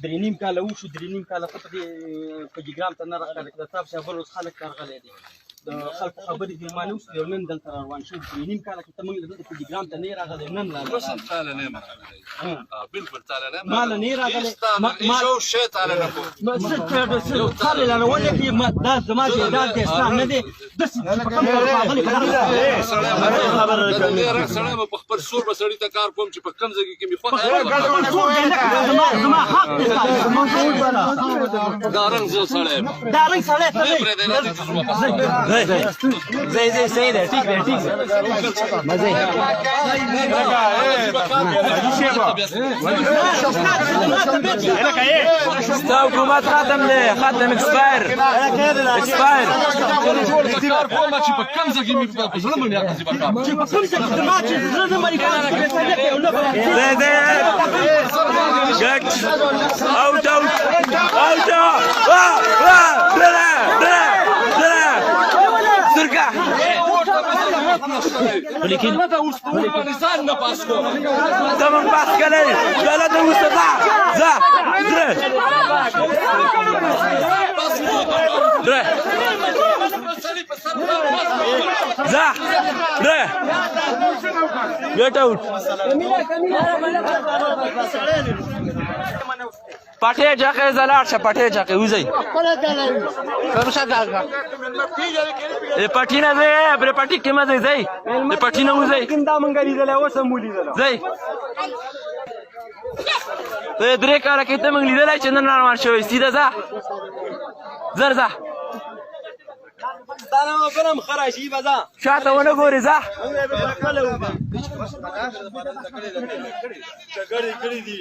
درې نیم کاله وشو، درې نیم کاله ته په جګرام ته نه راغلی، د تاسو بل اوس خلک راغلی دي، د خلکو خبرې دې ما نه اوس یو نن دلته روان شو. درې نیم کاله کې ته موږ دلته په جګرام ته نه یې راغلی، نن تعالی نه یم راغلی، بالکل تعالی نه یم ما له نه یې راغلی، یو شی تعالی نه کوم تعالی له ولې کې دا زما جایداد دی، ستا نه دی، داسې په کوم ډول راغلی سړی به په خپل سور به سړي ته کار کوم چې په کوم ځای کې مې خوښ زما حق دی، دا رنګ زه سړی یم دا رنګ سړی ته زي صحيح ده ٹھیک ده ٹھیک ده مزه ستا حکومت ختم دی، ختم اکسپایر کار کوم چې په کوم ځای کې مې په زړه باندې اخلي به کار چې په کوم ځای کې زما چې زړه نه مړي Get out! Surga! لیکن دا اوس په باندې ځان نه پاس کوم تمام پاس کړئ غلط اوس ځه Get out! پټه ځکه زلار شه پټه ځکه وځي ای پټی نه دی بر پټی کې مزه ځي ای پټی نه وځي دا مونږ لیدل اوس هم ولیدل ځي ته درې کار کې ته مونږ لیدل چې نن روان شوی سیده ځه زر ځه دا نه برم خراشي بزا شاته ونه ګوري ځه جګړه کړې دي